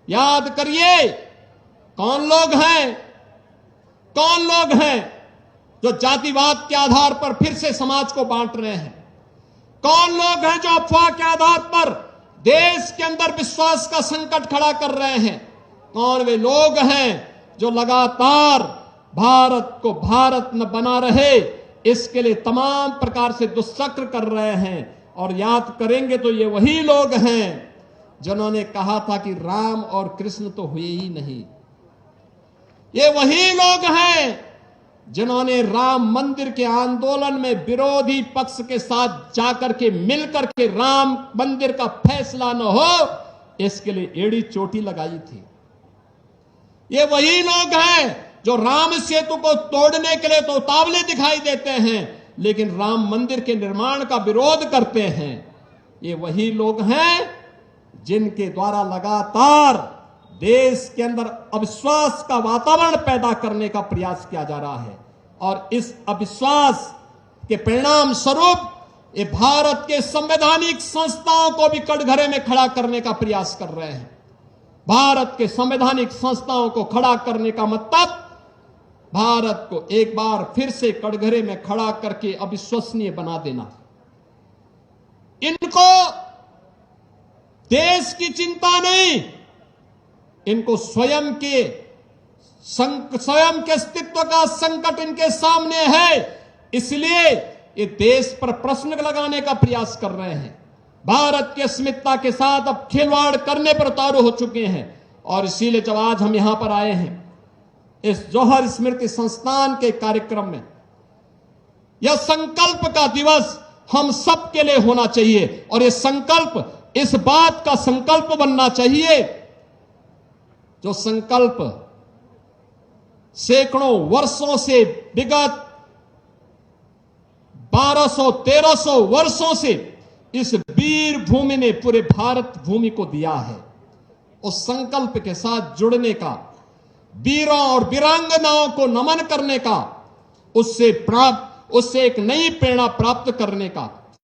याद करिए, कौन लोग हैं जो जातिवाद के आधार पर फिर से समाज को बांट रहे हैं? कौन लोग हैं जो अफवाह के आधार पर देश के अंदर विश्वास का संकट खड़ा कर रहे हैं? कौन वे लोग हैं जो लगातार भारत को भारत न बना रहे इसके लिए तमाम प्रकार से दुष्चक्र कर रहे हैं? और याद करेंगे तो ये वही लोग हैं जिन्होंने कहा था कि राम और कृष्ण तो हुए ही नहीं। ये वही लोग हैं जिन्होंने राम मंदिर के आंदोलन में विरोधी पक्ष के साथ जाकर के मिलकर के राम मंदिर का फैसला न हो इसके लिए एड़ी चोटी लगाई थी। ये वही लोग हैं जो राम सेतु को तोड़ने के लिए तो उतावले दिखाई देते हैं लेकिन राम मंदिर के निर्माण का विरोध करते हैं। ये वही लोग हैं जिनके द्वारा लगातार देश के अंदर अविश्वास का वातावरण पैदा करने का प्रयास किया जा रहा है और इस अविश्वास के परिणाम स्वरूप ये भारत के संवैधानिक संस्थाओं को भी कटघरे में खड़ा करने का प्रयास कर रहे हैं। भारत के संवैधानिक संस्थाओं को खड़ा करने का मतलब भारत को एक बार फिर से कटघरे में खड़ा करके अविश्वसनीय बना देना। इनको देश की चिंता नहीं, इनको स्वयं के अस्तित्व का संकट इनके सामने है, इसलिए ये देश पर प्रश्न लगाने का प्रयास कर रहे हैं। भारत की अस्मिता के साथ अब खिलवाड़ करने पर उतारू हो चुके हैं और इसीलिए जब आज हम यहां पर आए हैं इस जौहर स्मृति संस्थान के कार्यक्रम में, यह संकल्प का दिवस हम सब के लिए होना चाहिए और यह संकल्प इस बात का संकल्प बनना चाहिए जो संकल्प सैकड़ों वर्षों से, विगत 1200-1300 वर्षों से इस वीर भूमि ने पूरे भारत भूमि को दिया है। उस संकल्प के साथ जुड़ने का, वीरों और वीरांगनाओं को नमन करने का, उससे एक नई प्रेरणा प्राप्त करने का